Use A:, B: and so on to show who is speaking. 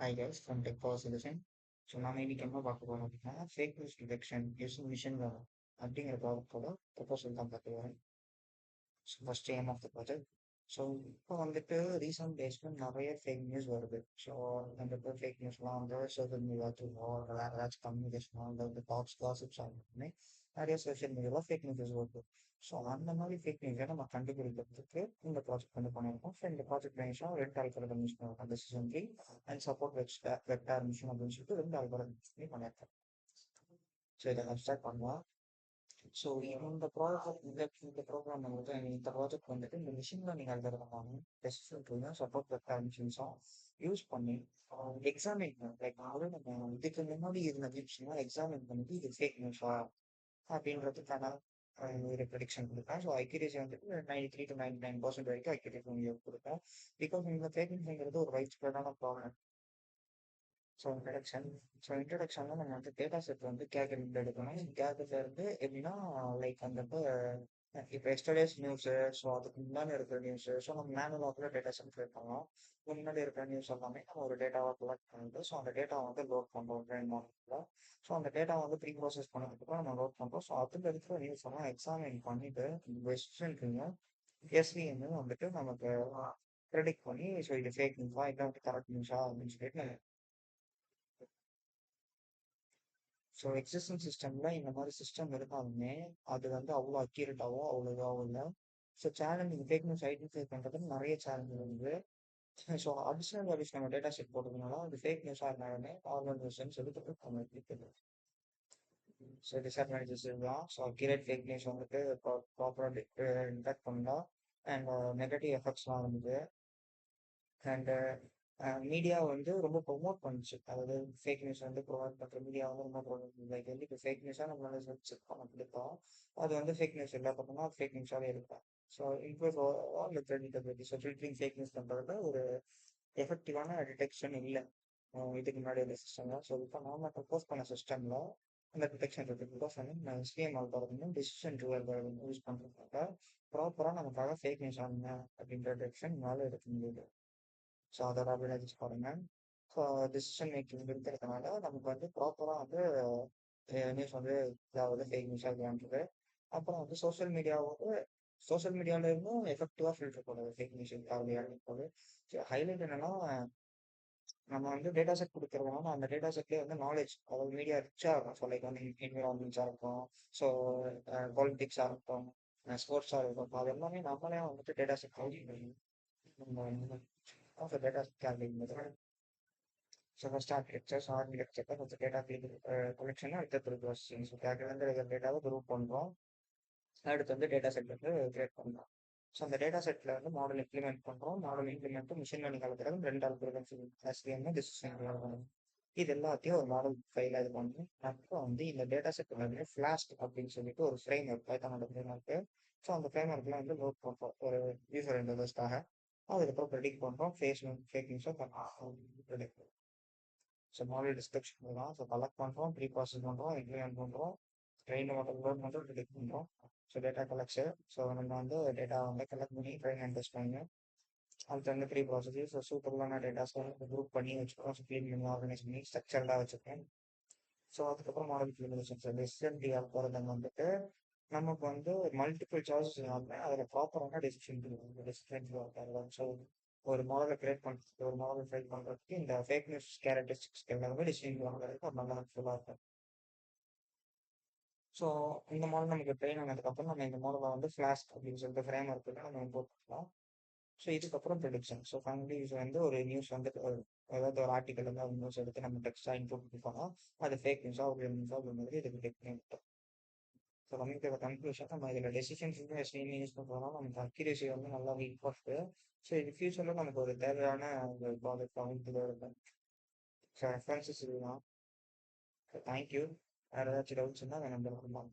A: Hi guys, from Tech Power Solution. So நாம இன்னைக்கு என்ன பார்க்க போறோம் அப்படின்னா fake news detection using machine learning அப்படிங்கிற ப்ராடக்டோட ப்ரொபோசல் தான் பார்க்க போறேன். So first aim of the project. So இப்போ வந்துட்டு ரீசன்ட் டேஸ்ல நிறைய ஃபேக் நியூஸ் வருது. ஸோ அந்த ஃபேக் நியூஸ்லாம் வந்து சோஷியல் மீடியா த்ரூவோ வேற ஏதாச்சும் கம்யூனிகேஷனோ இல்லை வந்து டாக்ஸ் காசிப்ஸ் ஆகுமே நிறைய சோஷியல் மீடியாவில் ஃபேக் நியூஸஸ் வருது. ஸோ அந்த மாதிரி ஃபேக் நியூஸை நம்ம கண்டுபிடிக்கிறதுக்கு இந்த ப்ராஜெக்ட் வந்து பண்ணியிருக்கோம். ஸோ இந்த ப்ராஜெக்ட் பண்ணிச்சா ரெண்டு அல்காரிதம் யூஸ் பண்ணிருக்கோம். Decision tree and support vector machine அப்படின்னு சொல்லிட்டு ரெண்டு அல்காரிதம் யூஸ் பண்ணி பண்ணியிருக்கோம். ஸோ இதை நம்ம ஸ்டார்ட் பண்ணலாம். ஸோ இந்த ப்ராஜெக்ட் இந்த ப்ரோக்ராம் வந்து இந்த ப்ராஜெக்ட் வந்துட்டு இந்த மிஷின் லேர்னிங் அல்காரிதம் டெசிஷன் ட்ரீயும் சப்போர்ட் வெக்டார் மிஷின்ஸும் யூஸ் பண்ணி எக்ஸாமின் லைக் அதாவது நம்ம இதுக்கு முன்னாடி இருந்த விஷயம் எக்ஸாமின் பண்ணிட்டு இது ஃபேக் நியூஸா அப்படின்றதுக்கான ஒரு ப்ரெடிக்ஷன் கொடுப்பேன். ஸோ அக்யூரேசி வந்துட்டு 93 to 99% வரைக்கும் அக்யூரேசி உங்களுக்கு கொடுப்பேன். பிகாஸ் இந்த ஃபேக் நியூஸ்ங்கிறது ஒரு வைட் ஸ்ப்ரெடான ப்ராப்ளம். ஸோ இன்ட்ரடக்ஷன்ல நம்ம வந்து டேட்டா செட் வந்து கேக்கெட் எடுக்கணும். கேக்கெட்ல இருந்து எப்படின்னா லைக் அந்த இப்போ எஸ்டர்டேஸ் நியூஸ், ஸோ அதுக்கு முன்னாடி இருக்கிற நியூஸ், ஸோ நம்ம மேனுவலாக கூட டேட்டா செட் கிரியேட் பண்ணலாம். முன்னாடி இருக்கிற நியூஸ் எல்லாமே நம்ம ஒரு டேட்டாவாக கலெக்ட் பண்ணிட்டு ஸோ அந்த டேட்டாவை வந்து லோட் பண்ணுறோம் ட்ரெயின் மாடலில். ஸோ அந்த டேட்டா வந்து ப்ரீ ப்ராசஸ் பண்ணதுக்கு நம்ம லோட் பண்ணுறோம். ஸோ அதில் இருக்கிற நியூஸ் எல்லாம் எக்ஸாமின் பண்ணிட்டு வெஸ்ட்ரியும் எஸ்விஎம் வந்துட்டு நமக்கு ப்ரெடிக்ட் பண்ணி ஸோ இது ஃபேக் நியூஸா இல்லை வந்து கரெக்ட் நியூஸா அப்படின்னு சொல்லிட்டு ஸோ எக்ஸிஸ்டிங் சிஸ்டம்ல இந்த மாதிரி சிஸ்டம் இருந்தாலுமே அது வந்து அவ்வளோ அக்யூரேட்டாவோ அவ்வளோ இதாகவும் இல்லை. So challenging fake news identify பண்ணுறதுக்கு நிறைய சேலஞ்ச் இருக்குது. ஸோ அடிஷனல் வேல்யூஸ் நம்ம டேட்டா செட் போடுறதுனால அது ஃபேக் நியூஸாக இருந்தாலுமே நார்மல் நியூஸ்ன்னு சொல்லிட்டு நம்ம இருக்குது. ஸோ டிஸ்அட்வான்டேஜஸ் இதுதான். ஸோ அக்யூரேட் ஃபேக் நியூஸ் வந்துட்டு ப்ராப்பராக டிடெக்ட் பண்ணலாம் அண்ட் நெகட்டிவ் எஃபெக்ட்ஸ்லாம் இருந்தது. அண்ட் மீடியா வந்து ரொம்ப ப்ரொமோட் பண்ணுச்சு. அதாவது ஃபேக் நியூஸ் வந்து ப்ரொமோட் பண்ணுற மீடியா வந்து ரொம்ப ப்ரொமோட் லைக் வந்து இப்போ ஃபேக் நியூஸாக நம்மளால செக் பண்ண பிடிக்கும். அது வந்து ஃபேக் நியூஸ் எல்லா பக்கமும் அது ஃபேக் நியூஸாகவே இருக்கும். So improve all credibility. So filtering fake news பண்ணுறதுல ஒரு எஃபெக்டிவான டிடெக்ஷன் இல்லை இதுக்கு முன்னாடி இந்த சிஸ்டம்ல. ஸோ இப்போ நாம ப்ரப்போஸ் பண்ண சிஸ்டம்ல அந்த டிடெக்ஷன் இருக்கு. பிகாஸ் வந்து நான் எஸ்பிஎம் அல்காரிதமும் டிசிஷன் ட்ரீ அல்காரிதமும் யூஸ் பண்ணுறதுனால ப்ராப்பராக நமக்காக ஃபேக் நியூஸ் ஆகுங்க அப்படின்ற டிடெக்ஷன் மேலே எடுக்க முடியுது. ஸோ அதோட அட்வான்டேஜஸ் பாருங்க. ஸோ டிசிஷன் மேக்கிங் இருக்கிறதுனால நமக்கு வந்து ப்ராப்பராக வந்து நியூஸ் வந்து இதாவது ஃபேக் நியூஸாக இருக்கான்றது. அப்புறம் வந்து சோஷியல் மீடியாவில் இருந்தும் எஃபெக்டிவாக ஃபில்டர் போடுறது ஃபேக் நியூஸ் தேவையான போது. ஹைலைட் என்னன்னா நம்ம வந்து டேட்டா செட் கொடுக்கறதுனால அந்த டேட்டா செட்லேயே வந்து நாலேஜ் அதாவது மீடியா ரிச்சாக இருக்கும். ஸோ லைக் வந்து என்விரான்மெண்ட்ஸாக இருக்கும், ஸோ பாலிட்டிக்ஸாக இருக்கும், ஸ்போர்ட்ஸாக இருக்கும். அது எல்லாமே நம்மளே வந்துட்டு டேட்டா செட் நம்ம data gathering method. So first architecture கொஞ்சம் டேட்டா collection அடுத்த ப்ராசஸிங். ஸோ கேட்கறது இருக்கிற டேட்டாவை குரூப் பண்ணுறோம். அடுத்து வந்து டேட்டா செட் வந்து கிரியேட் பண்ணுறோம். ஸோ அந்த டேட்டா செட்டில் வந்து மாடல் இம்ப்ளிமெண்ட் பண்ணுறோம். மாடல் இம்ப்ளிமெண்ட் மிஷின் லேர்னிங் கலக்கிறது ரெண்டு அல்காரிதம்ஸ் எஸ்விஎம் டிசிஷன் பண்ணணும். இது எல்லாத்தையும் ஒரு மாடல் ஃபைல் இது பண்ணி அப்புறம் வந்து இந்த டேட்டா செட் வந்து ஃபிளாஸ்க் அப்படின்னு சொல்லிட்டு ஒரு ஃப்ரேம் ஒர்க் பைத்தானோட ஃப்ரேம் ஒர்க்கு. ஸோ அந்த ஃப்ரேம் ஒர்க்லாம் வந்து லோட் பண்ணுறோம் ஒரு யூசர் இன்டர்ஃபேஸ்க்காக. அதுக்கப்புறம் ப்ரெடிக்ட் பண்ணுறோம் ஃபேக் நியூஸை ப்ரெடிக்ட். ஸோ மாடல் டிஸ்கிரிப்ஷன் தான். ஸோ கலெக்ட் பண்ணுறோம், ப்ரீ ப்ராசஸ் பண்ணுறோம், இம்ப்ளிமெண்ட் பண்ணுறோம், ட்ரெயின் மாடல் லோட் பண்ணுறோம், ப்ரெடிக்ட் பண்ணுறோம். So data collection. ஸோ நம்ம வந்து டேட்டா வந்து கலெக்ட் பண்ணி ட்ரெயின் அண்ட் டெஸ்ட் பண்ணி அதுக்கு வந்து ப்ரீ ப்ராசஸ். ஸோ சூப்பரான டேட்டாஸ் வந்து குரூப் பண்ணி வச்சுக்கிறோம். ஸோ க்ளீன் பண்ணி ஆர்கனைஸ் பண்ணி ஸ்ட்ரக்சர்டாக வச்சுருக்கேன். ஸோ அதுக்கப்புறம் model implementation. So decision tree algorithm வந்துட்டு நமக்கு வந்து மல்டிபிள் சாய்ஸஸ் இல்லாமல் அதில் ப்ராப்பரான டெசிஷன் ட்ரீ. ஸோ ஒரு மாடலை கிரியேட் பண்ணுறதுக்கு ஒரு மாடல் ட்ரை பண்ணுறதுக்கு இந்த ஃபேக் நியூஸ் கேரக்டரிஸ்டிக்ஸ் எல்லாமே டிசைன் பண்ணுறதுக்கு ஒரு நல்ல ஹெல்ப்ஃபுல்லாக இருக்கும். ஸோ இந்த மாடல் நமக்கு ட்ரெயின் ஆனதுக்கப்புறம் நம்ம இந்த மாடலை வந்து ஃபிளாஸ்க் அப்படின்னு சொல்லிட்டு ஃப்ரேம் ஒர்க்கு நம்ம இம்போர்ட் பண்ணலாம். ஸோ இதுக்கப்புறம் ப்ரெடிக்ஷன். ஸோ ஃபைனலி இது வந்து ஒரு நியூஸ் வந்து ஏதாவது ஒரு ஆர்டிக்கல் வந்து ஒரு நியூஸ் எடுத்து நம்ம டெக்ஸ்டாக இன்புட் கொடுப்போம்னா அது ஃபேக் நியூஸாக ஒரு நியூஸாக அப்படி மாதிரி இதுக்கு டெக் பண்ணிவிட்டோம். ஸோ கம்மிங் டு கன்க்ளூஷன் நம்ம இதில் டெசிஷன்ஸ் வந்து எஸ்விஎம் யூஸ் பண்ணுறதுனால நமக்கு அக்யூரேசி வந்து நல்லா இம்பார்ட்டு. ஸோ இது ஃபியூச்சரில் நமக்கு ஒரு தேவையான ஒரு ப்ராஜெக்ட் வந்து இருக்கும். ஸோ ரெஃபரன்சஸ் இதுதான். தேங்க்யூ. வேறு ஏதாச்சும் டவுட்ஸ் இருந்தால் நான் நம்பர் பண்ணலாம்.